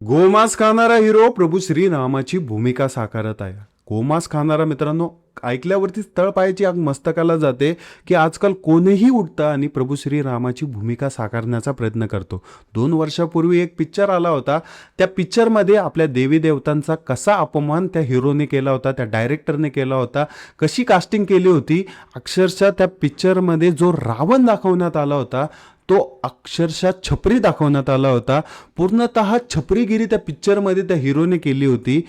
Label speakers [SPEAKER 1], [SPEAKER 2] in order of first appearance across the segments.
[SPEAKER 1] गोमांस खाणारा हिरो प्रभू श्रीरामाची भूमिका साकारत आहे. गोमांस खाणारा मित्रांनो ऐकल्यावरती तळपायाची आग मस्तकाला जाते की आजकाल कोणीही उठतं आणि प्रभू श्रीरामाची भूमिका साकारण्याचा प्रयत्न करतो. 2 वर्षापूर्वी एक पिक्चर आला होता. त्या पिक्चरमध्ये आपल्या देवी देवतांचा कसा अपमान त्या हिरोने केला होता, त्या डायरेक्टरने केला होता, कशी कास्टिंग केली होती. अक्षरशः त्या पिक्चरमध्ये जो रावण दाखवण्यात आला होता तो अक्षरशः छपरी दाखवण्यात आला होता. पूर्णतः छपरीगिरी त्या पिक्चरमध्ये त्या हिरोने केली होती.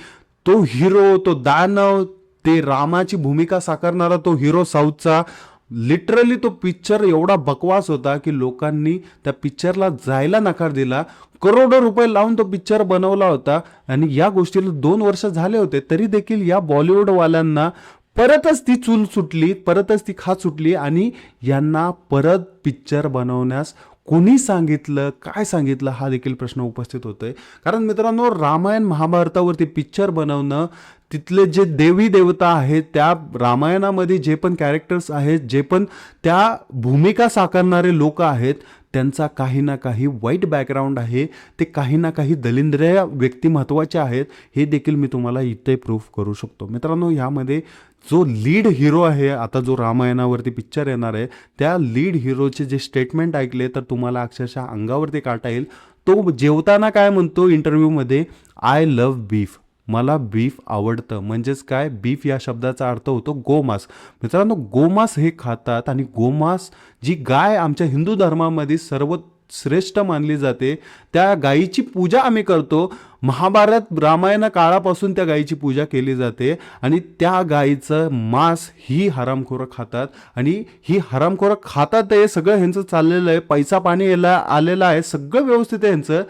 [SPEAKER 1] तो हिरो, तो दानव, ते रामाची भूमिका साकारणारा तो हिरो साऊथचा, लिटरली तो पिक्चर एवढा बकवास होता की लोकांनी त्या पिक्चरला जायला नकार दिला. करोडो रुपये लावून तो पिक्चर बनवला होता आणि या गोष्टीला 2 वर्ष झाले होते तरी देखील या बॉलिवूडवाल्यांना परतच ती चूल सुटली, परतच ती खात सुटली आणि यांना परत पिक्चर बनवण्यास कोणी सांगितलं, काय सांगितलं हा देखील प्रश्न उपस्थित होतोय. कारण मित्रांनो, रामायण महाभारतावरती पिक्चर बनवणं, तिथले जे देवी देवता आहेत, त्या रामायणामध्ये जे पण कॅरेक्टर्स आहेत, जे पण त्या भूमिका साकारणारे लोक आहेत, त्यांचा काही ना काही वाईट बॅकग्राऊंड आहे. ते काही ना काही दलिंद्रिय व्यक्तिमत्वाचे आहेत. हे देखील मी तुम्हाला इथे प्रूफ करू शकतो. मित्रांनो, ह्यामध्ये जो लीड हिरो आहे, आता जो रामायणावरती पिक्चर येणार आहे, त्या लीड हिरोचे जे स्टेटमेंट ऐकले तर तुम्हाला अक्षरशः अंगावरती काटा येईल. तो जेवताना काय म्हणतो इंटरव्ह्यूमध्ये, आय लव्ह बीफ, मला बीफ आवडतं. म्हणजेच काय, बीफ या शब्दाचा अर्थ होतो गोमांस. मित्रांनो, गोमांस हे खातात आणि गोमांस, जी गाय आमच्या हिंदू धर्मामध्ये सर्वश्रेष्ठ मानली जाते, त्या गायीची पूजा आम्ही करतो. महाभारत रामायण काळापासून त्या गायीची पूजा केली जाते आणि त्या गायीचं मांस ही हरामखोरं खातात आणि ही हरामखोरं खातात. हे सगळं ह्यांचं चाललेलं आहे, पैसा पाणी यायला आलेला आहे, सगळं व्यवस्थित आहे ह्यांचं.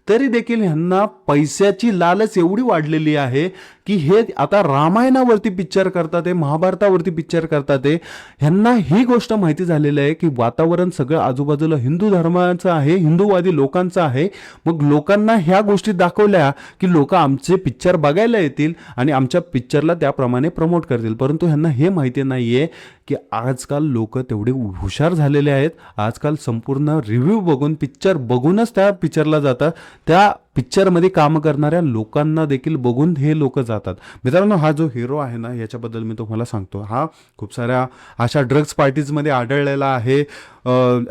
[SPEAKER 1] तरी देखील ह्यांना पैशाची लालच एवढी वाढलेली आहे की हे आता रामायणावरती पिक्चर करतात आहे, महाभारतावरती पिक्चर करतात आहे. ह्यांना ही गोष्ट माहिती झालेली आहे की वातावरण सगळं आजूबाजूला हिंदू धर्माचं आहे, हिंदूवादी लोकांचं आहे. मग लोकांना ह्या गोष्टी दाखवल्या की लोक आमचे पिक्चर बघायला येतील आणि आमच्या पिक्चरला त्याप्रमाणे प्रमोट करतील. परंतु ह्यांना हे माहिती नाही आहे की आजकाल लोक तेवढे हुशार झालेले आहेत. आजकाल संपूर्ण रिव्ह्यू बघून, पिक्चर बघूनच त्या पिक्चरला जातात. त्या पिक्चरमध्ये काम करणाऱ्या लोकांना देखील बघून हे लोक जातात. मित्रांनो, हा जो हिरो आहे ना, याच्याबद्दल मी तुम्हाला सांगतो. हा खूप साऱ्या अशा ड्रग्स पार्टीजमध्ये आढळलेला आहे.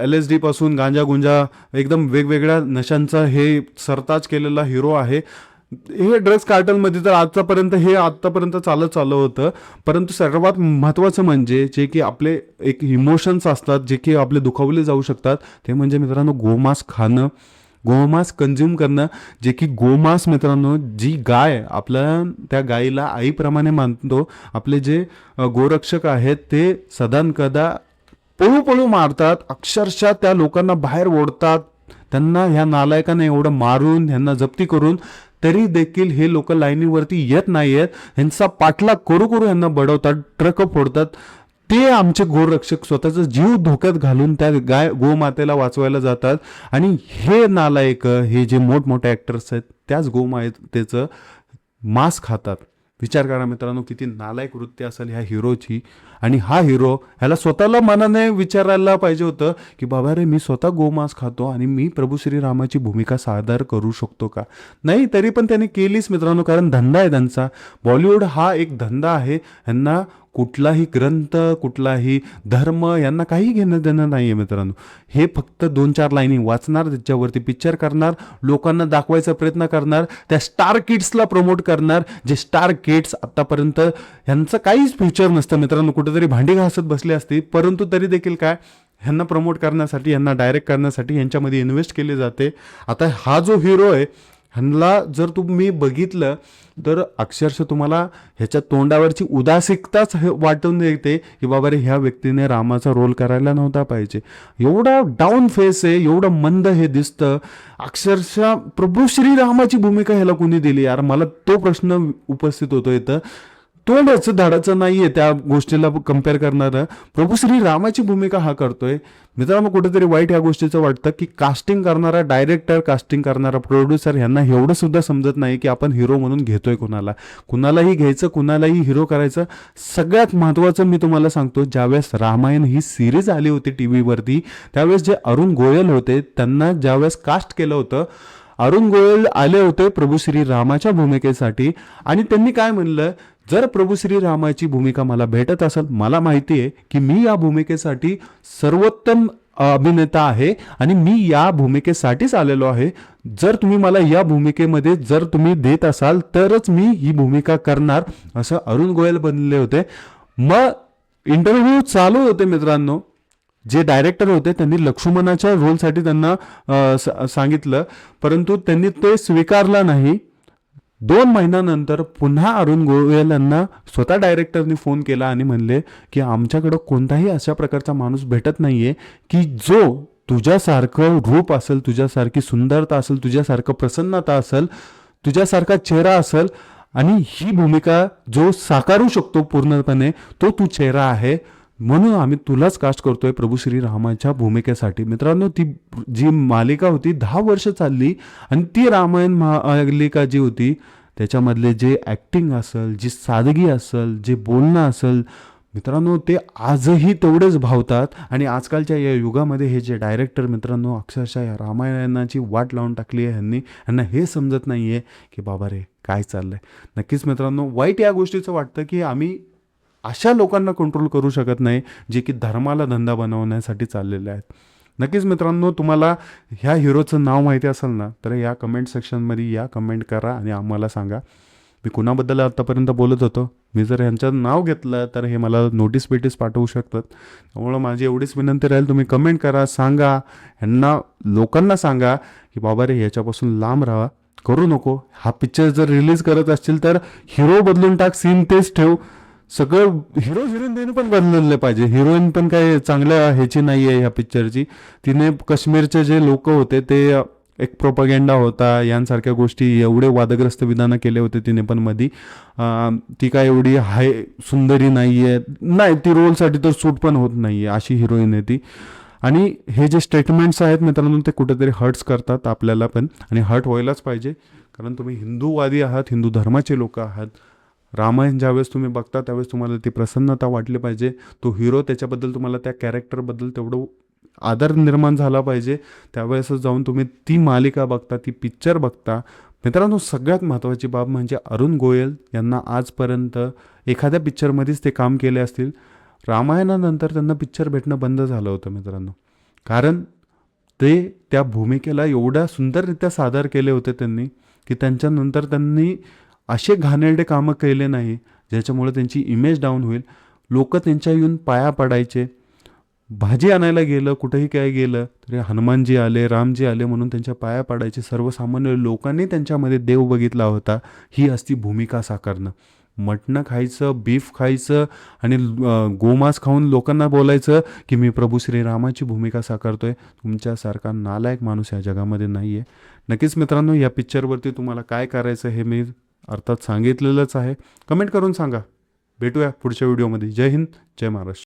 [SPEAKER 1] LSD पासून गांजा गुंजा एकदम वेगवेगळ्या नशांचा हे सरताज केलेला हिरो आहे. हे ड्रग्स कार्टलमध्ये तर आतापर्यंत चालत होतं. परंतु सर्वात महत्त्वाचं म्हणजे जे की आपले एक इमोशन्स असतात, जे की आपले दुखावले जाऊ शकतात, ते म्हणजे मित्रांनो गोमांस खाणं, गोमांस कंझ्युम करणं. जे की गोमांस मित्रांनो, जी गाय, आपल्या त्या गायीला आईप्रमाणे मानतो. आपले जे गोरक्षक आहेत ते सदानकदा पळू मारतात. अक्षरशः त्या लोकांना बाहेर ओढतात. त्यांना ह्या नालायकांना एवढं मारून, ह्यांना जप्ती करून तरी देखील हे लोक लाईनीवरती येत नाही आहेत. ह्यांचा पाठलाग करू ह्यांना बडवतात, ट्रक फोडतात. ते आमचे गोरक्षक स्वतःचा जीव धोक्यात घालून त्या गोमातेला वाचवायला जातात आणि हे नालायक, हे जे मोठमोठे ॲक्टर्स आहेत, त्याच गोमातेचं मांस खातात. विचार करा मित्रांनो, किती नालायक वृत्ती असेल ह्या हिरोची. आणि हा हिरो ह्याला स्वतःला मनाने विचारायला पाहिजे होतं की बाबा रे, मी स्वतः गोमांस खातो आणि मी प्रभू श्रीरामाची भूमिका सादर करू शकतो का? नाही, तरी पण त्याने केलीच मित्रांनो, कारण धंदा आहे त्यांचा. बॉलिवूड हा एक धंदा आहे. ह्यांना कुठलाही ग्रंथ, कुठलाही धर्म यांना काही घेणं देणं नाही आहे मित्रांनो. हे फक्त 2-4 लाईनी वाचणार, त्याच्यावरती पिक्चर करणार, लोकांना दाखवायचा प्रयत्न करणार, त्या स्टार किड्सला प्रमोट करणार. जे स्टार किड्स आत्तापर्यंत ह्यांचं काहीच फ्युचर नसतं मित्रांनो, कुठेतरी भांडी घासत बसली असती. परंतु तरी देखील काय, ह्यांना प्रमोट करण्यासाठी, ह्यांना डायरेक्ट करण्यासाठी ह्यांच्यामध्ये इन्व्हेस्ट केले जाते. आता हा जो हिरो आहे, ह्यांना जर तुम्ही बघितलं तर अक्षरशः तुम्हाला ह्याच्या तोंडावरची उदासीकताच वाटून येते की बाबा रे, ह्या व्यक्तीने रामाचा रोल करायला नव्हता पाहिजे. एवढा डाऊन फेस आहे, एवढं मंद हे दिसतं. अक्षरशः प्रभू श्रीरामाची भूमिका ह्याला कोणी दिली यार? मला तो प्रश्न उपस्थित होतो इथं. तोंडाचं धाडाचं नाहीये त्या गोष्टीला कम्पेअर करणारं. प्रभू श्रीरामाची भूमिका हा करतोय. मित्रांनो, कुठेतरी वाईट या गोष्टीचं वाटतं की कास्टिंग करणारा डायरेक्टर, कास्टिंग करणारा प्रोड्युसर यांना एवढं सुद्धा समजत नाही की आपण हिरो म्हणून घेतोय कुणालाही घ्यायचं, कुणालाही हिरो करायचं. सगळ्यात महत्त्वाचं मी तुम्हाला सांगतो, ज्यावेळेस रामायण ही सिरीज आली होती TV वरती, त्यावेळेस जे अरुण गोयल होते त्यांना ज्यावेळेस कास्ट केलं होतं, अरुण गोयल आले होते प्रभू श्री रामाच्या भूमिकेसाठी आणि त्यांनी काय म्हणलं, जर प्रभू श्री रामाची भूमिका मला भेटत असेल, मला माहिती आहे की मी या भूमिकेसाठी सर्वोत्तम अभिनेता आहे आणि मी या भूमिकेसाठीच आलेलो आहे. जर तुम्ही मला या भूमिकेमध्ये जर तुम्ही देत असाल तरच मी ही भूमिका करणार, असं अरुण गोयल बनले होते. मग इंटरव्ह्यू चालू होते मित्रांनो. जे डायरेक्टर होते त्यांनी लक्ष्मणाच्या रोलसाठी त्यांना सांगितलं, परंतु त्यांनी ते स्वीकारला नाही. 2 महिन्यानंतर पुन्हा अरुण गोयल यांना स्वतः डायरेक्टरनी फोन केला आणि म्हणले की आमच्याकडं कोणताही अशा प्रकारचा माणूस भेटत नाहीये की जो तुझ्यासारखं रूप असेल, तुझ्यासारखी सुंदरता असेल, तुझ्यासारखं प्रसन्नता असेल, तुझ्यासारखा चेहरा असेल आणि ही भूमिका जो साकारू शकतो पूर्णपणे, तो तू चेहरा आहे. म्हणून आम्ही तुलाच कास्ट करतोय प्रभू श्री रामाच्या भूमिकेसाठी. मित्रांनो, ती जी मालिका होती 10 वर्ष चालली आणि ती रामायण मालिका जी होती त्याच्यामधले जे ॲक्टिंग असेल, जी सादगी असेल, जे बोलणं असेल, मित्रांनो ते आजही तेवढेच भावतात. आणि आजकालच्या या युगामध्ये हे जे डायरेक्टर मित्रांनो अक्षरशः या रामायणाची वाट लावून टाकली आहे यांना हे समजत नाही आहे की बाबा रे काय चाललंय. नक्कीच मित्रांनो, वाईट या गोष्टीचं वाटतं की आम्ही अशा लोकांना कंट्रोल करू शकत नाही जे की धर्माला धंदा बनवण्यासाठी चाललेले आहेत. नक्कीच मित्रांनो, तुम्हाला ह्या हिरोचं नाव माहिती असेल ना तर या कमेंट सेक्शनमध्ये या कमेंट करा आणि आम्हाला सांगा मी कुणाबद्दल आतापर्यंत बोलत होतो. मी जर यांचं नाव घेतलं तर हे मला नोटीस पाठवू शकतात. त्यामुळं माझी एवढीच विनंती राहील, तुम्ही कमेंट करा, सांगा ह्यांना, लोकांना सांगा की बाबा रे याच्यापासून लांब राहा, करू नको. हा पिक्चर जर रिलीज करत असतील तर हिरो बदलून टाक, सीन तेच ठेव. सगळं हिरो हिरोईन पण बदलले पाहिजे. हिरोईन पण काही चांगल्या ह्याची नाही आहे ह्या पिक्चरची. तिने काश्मीरचे जे लोक होते ते एक प्रोपगेंडा होता, यांसारख्या गोष्टी, एवढे वादग्रस्त विधानं केले होते तिने पण मधी. ती काय एवढी हाय सुंदरी नाही आहे, नाही ती रोलसाठी तर सूट पण होत नाही आहे, अशी हिरोईन आहे ती. आणि हे जे स्टेटमेंट्स आहेत मित्रांनो ते कुठेतरी हर्ट्स करतात आपल्याला पण, आणि हर्ट व्हायलाच पाहिजे. कारण तुम्ही हिंदूवादी आहात, हिंदू धर्माचे लोक आहात. रामायण ज्यावेळेस तुम्ही बघता त्यावेळेस तुम्हाला ती प्रसन्नता वाटली पाहिजे. तो हिरो त्याच्याबद्दल तुम्हाला त्या कॅरेक्टरबद्दल तेवढं आदर निर्माण झाला पाहिजे. त्यावेळेसच जाऊन तुम्ही ती मालिका बघता, ती पिक्चर बघता. मित्रांनो, सगळ्यात महत्त्वाची बाब म्हणजे अरुण गोयल यांना आजपर्यंत एखाद्या पिक्चरमध्येच ते काम केले असतील. रामायणानंतर त्यांना पिक्चर भेटणं बंद झालं होतं मित्रांनो. कारण ते त्या भूमिकेला एवढ्या सुंदररित्या सादर केले होते त्यांनी की त्यांच्यानंतर त्यांनी असे घाणेरडे कामं केले नाही ज्याच्यामुळे त्यांची इमेज डाऊन होईल. लोक त्यांच्या येऊन पाया पडायचे. भाजी आणायला गेलं, कुठेही काय गेलं तरी हनुमानजी आले, रामजी आले म्हणून त्यांच्या पाया पडायचे. सर्वसामान्य लोकांनी त्यांच्यामध्ये देव बघितला होता. ही असती भूमिका साकारणं. मटणं खायचं, बीफ खायचं आणि गोमांस खाऊन लोकांना बोलायचं की मी प्रभू श्रीरामाची भूमिका साकारतोय. तुमच्यासारखा नालायक माणूस या जगामध्ये नाही आहे. नक्कीच मित्रांनो, या पिक्चरवरती तुम्हाला काय करायचं हे मी अर्थात सांगितलेलंच आहे. कमेंट करून सांगा. भेटूया पुढच्या व्हिडिओमध्ये. जय हिंद, जय महाराष्ट्र.